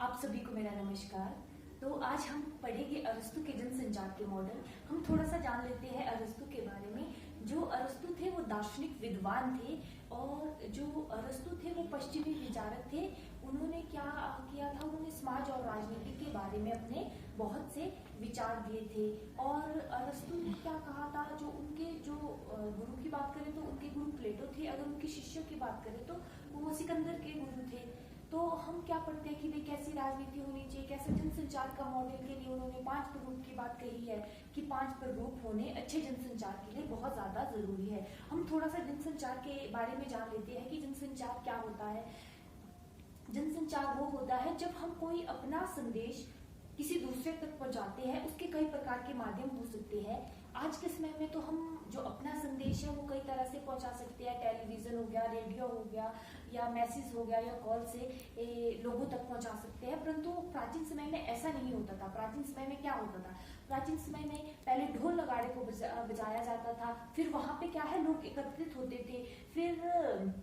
आप सभी को मेरा नमस्कार। तो आज हम पढ़ेंगे अरस्तु के जनसंचार के मॉडल। हम थोड़ा सा जान लेते हैं अरस्तु के बारे में। जो अरस्तु थे वो दार्शनिक विद्वान थे और जो अरस्तु थे वो पश्चिमी विचारक थे। उन्होंने क्या किया था, उन्होंने समाज और राजनीति के बारे में अपने बहुत से विचार दिए थे। और अरस्तु ने क्या कहा था, जो उनके गुरु की बात करें तो उनके गुरु प्लेटो थे, अगर उनके शिष्यों की बात करें तो वो सिकंदर के गुरु थे। तो हम क्या पढ़ते हैं कि भाई कैसी राजनीति होनी चाहिए, कैसे जनसंचार का मॉडल के लिए उन्होंने 5 प्ररूप की बात कही है कि 5 प्ररूप होने अच्छे जनसंचार के लिए बहुत ज्यादा जरूरी है। हम थोड़ा सा जनसंचार के बारे में जान लेते हैं कि जनसंचार क्या होता है। जनसंचार वो होता है जब हम कोई अपना संदेश किसी दूसरे तक पहुंचाते हैं। उसके कई प्रकार के माध्यम हो सकते हैं। आज के समय में तो हम जो अपना संदेश है वो कई तरह से पहुंचा सकते हैं। टेलीविजन हो गया, रेडियो हो गया, या मैसेज हो गया, या कॉल से लोगों तक पहुंचा सकते हैं। परंतु प्राचीन समय में ऐसा नहीं होता था। प्राचीन समय में क्या होता था, प्राचीन समय में पहले ढोल नगाड़े को बजाया जाता था, फिर वहां पे क्या है, लोग एकत्रित होते थे, फिर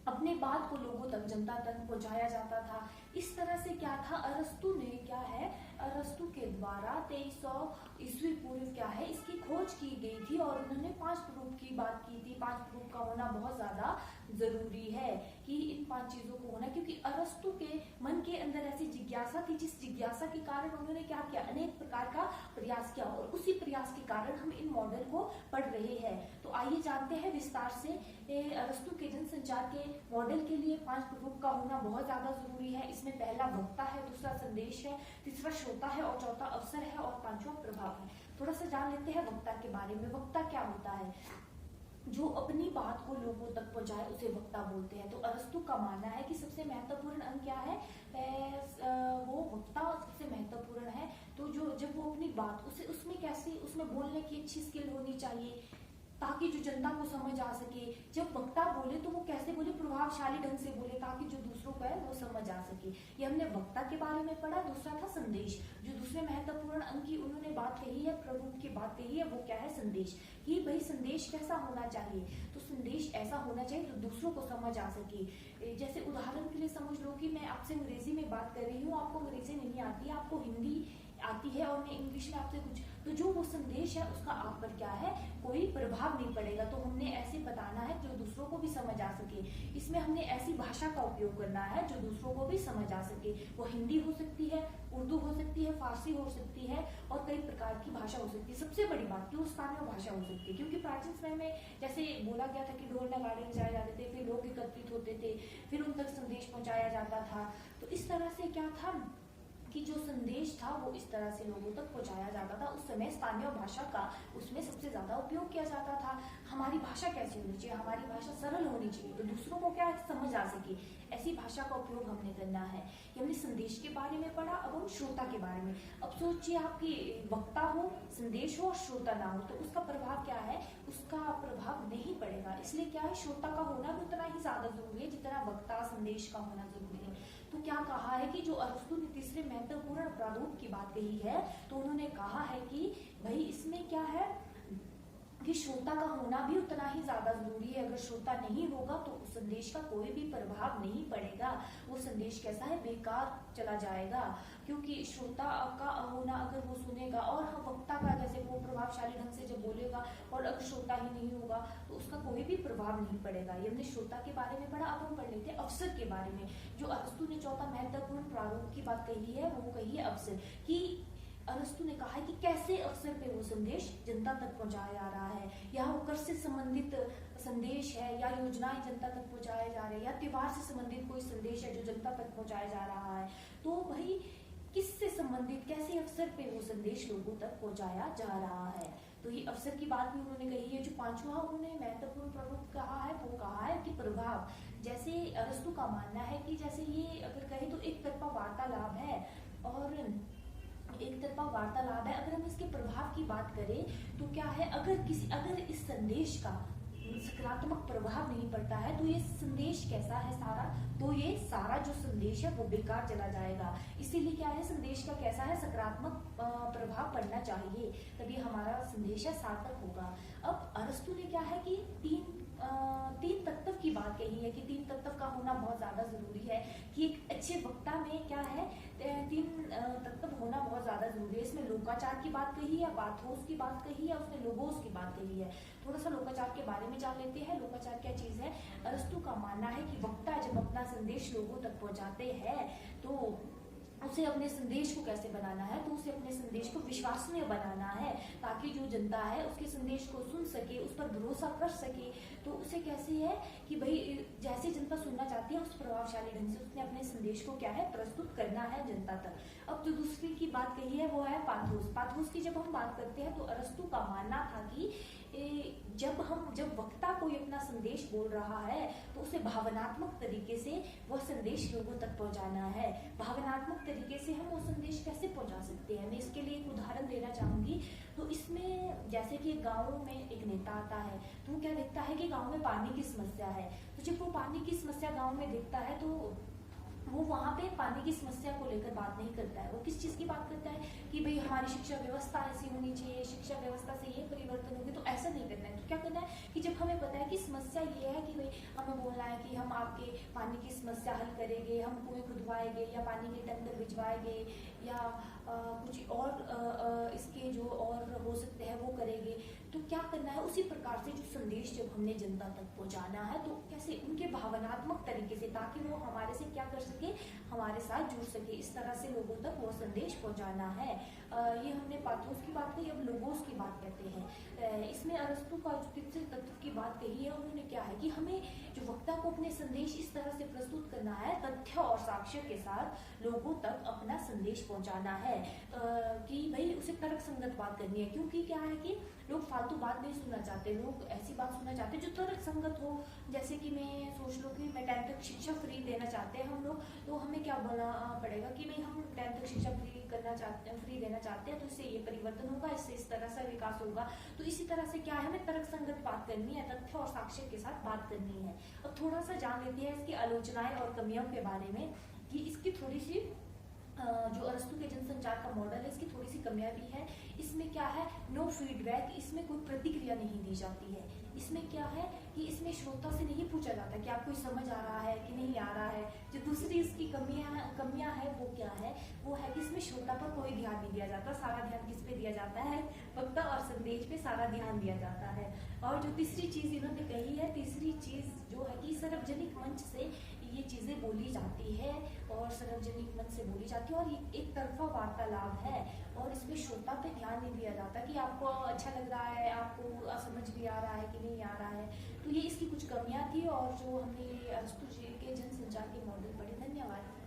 अपने बात को लोगों तक, जनता तक पहुंचाया जाता था। इस तरह से क्या था, अरस्तु ने क्या है, अरस्तु के द्वारा 2300 ईस्वी पूर्व क्या है, इसकी खोज की गई थी और उन्होंने 5 प्ररूप की बात की थी। 5 प्ररूप का होना बहुत ज्यादा जरूरी है कि इन 5 चीजों को होना, क्योंकि अरस्तु के मन के अंदर ऐसी जिज्ञासा थी, जिस जिज्ञासा के कारण उन्होंने क्या किया, अनेक प्रकार का प्रयास किया और उसी प्रयास के कारण हम इन मॉडल को पढ़ रहे हैं। तो आइए जानते हैं विस्तार से अरस्तु के जनसंचार के मॉडल के लिए 5 प्ररूप का होना बहुत ज्यादा जरूरी है। इसमें पहला वक्ता है, दूसरा संदेश है, तीसरा श्रोता है और चौथा अवसर है और 5वां प्रभाव है। थोड़ा सा जान लेते हैं वक्ता के बारे में। वक्ता क्या होता है, जो अपनी बात को लोगों तक पहुंचाए उसे वक्ता बोलते हैं। तो अरस्तु का मानना है कि सबसे महत्वपूर्ण अंग क्या है, वो वक्ता सबसे महत्वपूर्ण है। तो जो जब वो अपनी बात उसमें कैसे, उसमें बोलने की अच्छी स्किल होनी चाहिए ताकि जो जनता को समझ आ सके। जब वक्ता बोले तो वो कैसे बोले, प्रभावशाली ढंग से बोले ताकि जो दूसरों को है वो समझ आ सके। ये हमने वक्ता के बारे में पढ़ा। दूसरा था संदेश, जो दूसरे महत्वपूर्ण अंग की उन्होंने बात कही है, प्ररूप की बात कही है, वो क्या है, संदेश। कि भाई संदेश कैसा होना चाहिए, तो संदेश ऐसा होना चाहिए जो दूसरों को समझ आ सके। जैसे उदाहरण के लिए समझ लो कि मैं आपसे अंग्रेजी में बात कर रही हूँ, आपको अंग्रेजी नहीं आती, आपको हिंदी आती है और मैं इंग्लिश में आपसे कुछ, तो जो वो संदेश है उसका आप पर क्या है, कोई प्रभाव नहीं पड़ेगा। तो हमने ऐसे बताना है जो दूसरों को भी समझ आ सके। इसमें हमने ऐसी भाषा का उपयोग करना है जो दूसरों को भी समझ आ सके। वो हिंदी हो सकती है, उर्दू हो सकती है, फारसी हो सकती है और कई प्रकार की भाषा हो सकती है। सबसे बड़ी बात कि वो स्थानीय भाषा हो सकती है, क्योंकि प्राचीन समय में जैसे बोला गया था कि ढोल नगाड़े बजाए जाते थे, फिर लोग एकत्रित होते थे, फिर उन तक संदेश पहुंचाया जाता था। तो इस तरह से क्या था कि जो संदेश था वो इस तरह से लोगों तक पहुंचाया जाता था। उस समय स्थानीय भाषा का उसमें सबसे ज्यादा उपयोग किया जाता था। हमारी भाषा कैसी होनी चाहिए, हमारी भाषा सरल होनी चाहिए तो दूसरों को क्या समझ आ सके, ऐसी भाषा का उपयोग हमने करना है। ये हमने संदेश के बारे में पढ़ा। अब हम श्रोता के बारे में। अब सोचिए आपकी वक्ता हो, संदेश हो और श्रोता ना हो, तो उसका प्रभाव क्या है, उसका प्रभाव नहीं पड़ेगा। इसलिए क्या है, श्रोता का होना भी उतना ही ज्यादा जरूरी है जितना वक्ता संदेश का होना जरूरी है। तो क्या कहा है कि जो अरस्तु ने तीसरे महत्वपूर्ण प्रारूप की बात कही है, तो उन्होंने कहा है कि भाई इसमें क्या है कि श्रोता का होना भी उतना ही ज्यादा जरूरी है। अगर श्रोता नहीं होगा तो उस संदेश का कोई भी प्रभाव नहीं पड़ेगा। वो संदेश कैसा है, बेकार चला जाएगा। क्योंकि श्रोता का होना, अगर वो सुनेगा, और हम वक्ता का जैसे वो प्रभावशाली ढंग से जब बोलेगा और अगर श्रोता ही नहीं होगा तो उसका कोई भी प्रभाव नहीं पड़ेगा। ये हमने श्रोता के बारे में पढ़ा। अब हम पढ़ लेते हैं अवसर के बारे में। जो अरस्तु ने चौथा महत्वपूर्ण प्रारूप की बात कही है वो कही है अवसर की। अरस्तु ने कहा है कि कैसे अवसर पे वो संदेश जनता तक पहुंचाया जा रहा है, या वो कर से संबंधित संदेश है, या योजनाएं जनता तक पहुंचाए जा रहे हैं, या त्योहार से संबंधित कोई संदेश है जो जनता तक पहुंचाया जा रहा है। तो भाई किससे संबंधित, कैसे अवसर पे वो संदेश लोगों तक पहुंचाया जा रहा है। तो ये अवसर की बात भी उन्होंने कही है। जो 5वां उन्होंने महत्वपूर्ण प्ररूप कहा है वो कहा है कि प्रभाव। जैसे अरस्तु का मानना है कि जैसे ये अगर कहे तो एक तरफा वार्तालाप है, और एक तरफा वार्तालाप है। अगर हम इसके प्रभाव की बात करें तो क्या है, अगर इस संदेश का सकारात्मक प्रभाव नहीं पड़ता है तो ये संदेश कैसा है सारा, तो ये सारा जो संदेश है वो बेकार चला जाएगा। इसीलिए क्या है, संदेश का कैसा है, सकारात्मक प्रभाव पड़ना चाहिए, तभी हमारा संदेश है सार्थक होगा। अब अरस्तु ने क्या है कि 3 तीन तत्व की बात कही है कि तीन तत्व का होना बहुत ज्यादा जरूरी है, कि एक अच्छे वक्ता में क्या है तीन तत्व होना बहुत ज्यादा जरूरी है। इसमें लोकाचार की बात कही है, पाथोस की बात कही है, उसने लोगोस की बात कही है। थोड़ा सा लोकाचार के बारे में जान लेते हैं। लोकाचार क्या चीज है? अरस्तु का मानना है कि वक्ता जब अपना संदेश लोगों तक पहुंचाते हैं तो उसे अपने संदेश को कैसे बनाना है, तो उसे अपने संदेश को विश्वसनीय बनाना है, ताकि जो जनता है उसके संदेश को सुन सके, उस पर भरोसा कर सके। तो उसे कैसे है कि भाई जैसे जनता सुनना चाहती है उस प्रभावशाली ढंग से उसने अपने संदेश को क्या है प्रस्तुत करना है जनता तक। अब जो दूसरी की बात कही है वो है पाथोस। पाथोस की जब हम बात करते हैं तो अरस्तु का मानना था कि जब वक्ता कोई अपना संदेश बोल रहा है तो उसे भावनात्मक तरीके से वह संदेश लोगों तक पहुंचाना है। भावनात्मक तरीके से हम वो संदेश कैसे पहुंचा सकते हैं, मैं इसके लिए एक उदाहरण देना चाहूंगी। तो इसमें जैसे कि गाँव में एक नेता आता है तो वो क्या देखता है कि गाँव में पानी की समस्या है। तो जब वो पानी की समस्या गाँव में देखता है तो वो वहाँ पे पानी की समस्या को लेकर बात नहीं करता है। वो किस चीज की बात करता है कि भाई हमारी शिक्षा व्यवस्था ऐसी होनी चाहिए, शिक्षा व्यवस्था से ये परिवर्तन होगी। तो ऐसा नहीं करना है। तो क्या करना है कि जब हमें पता है कि समस्या ये है कि भाई हमें बोलना है कि हम आपके पानी की समस्या हल करेंगे, हम कुएं खुदवाएंगे या पानी के टैंकर भिजवाएंगे या कुछ और इसके जो और हो सकते हैं वो करेंगे। तो क्या करना है, उसी प्रकार से जो संदेश जब हमने जनता तक पहुंचाना है तो कैसे उनके भावनात्मक तरीके से, ताकि वो हमारे से क्या कर सके, हमारे साथ जुड़ सके, इस तरह से लोगों तक वो संदेश पहुंचाना है। ये हमने पाथोस की बात कही। अब लोगोस की बात करते हैं। इसमें अरस्तु का जो तीसरे तत्व की बात कही है उन्होंने क्या है कि हमें जो वक्ता को अपने संदेश इस तरह से प्रस्तुत करना है, तथ्य और साक्ष्य के साथ लोगों तक अपना संदेश पहुंचाना है कि भाई उसे तर्क संगत बात करनी है। क्योंकि क्या है कि लोग फालतू बात नहीं सुनना चाहते, लोग ऐसी बात सुनना चाहते जो तर्क संगत हो। जैसे कि मैं सोच लो कि मैं 10th तक शिक्षा फ्री देना चाहते हैं हम लोग, तो हमें क्या बोलना पड़ेगा कि भाई हम 10th तक शिक्षा फ्री करना चाहते हैं, फ्री देना चाहते हैं, तो इससे ये परिवर्तन होगा, इससे इस तरह से विकास होगा। तो इसी तरह से क्या है, हमें तर्क संगत बात करनी है, तथ्य और साक्ष्य के साथ बात करनी है। अब थोड़ा सा जान लेते हैं इसकी आलोचनाएं और कमियों के बारे में कि इसकी थोड़ी सी जो अरस्तु के जनसंचार का मॉडल है इसकी थोड़ी सी कमियां भी है। इसमें क्या है, नो फीडबैक, इसमें कोई प्रतिक्रिया नहीं दी जाती है। इसमें क्या है कि इसमें श्रोता से नहीं पूछा जाता कि आपको समझ आ रहा है कि नहीं आ रहा है। जो दूसरी इसकी कमियां है वो क्या है, वो है कि इसमें श्रोता पर कोई ध्यान नहीं दिया जाता। सारा ध्यान किस पे दिया जाता है, वक्ता और संदेश पे सारा ध्यान दिया जाता है। और जो तीसरी चीज इन्होंने कही है, तीसरी चीज जो है कि सार्वजनिक मंच से ये चीजें बोली जाती है और सार्वजनिक मंच से बोली जाती है और ये एक तरफा वार्तालाप है और इसमें श्रोता पे ध्यान नहीं दिया जाता कि आपको अच्छा लग रहा है, आपको समझ भी आ रहा है कि नहीं आ रहा है। तो ये इसकी कुछ कमियां थी और जो हमने अरस्तु जी के जनसंचार के मॉडल पढ़े। धन्यवाद।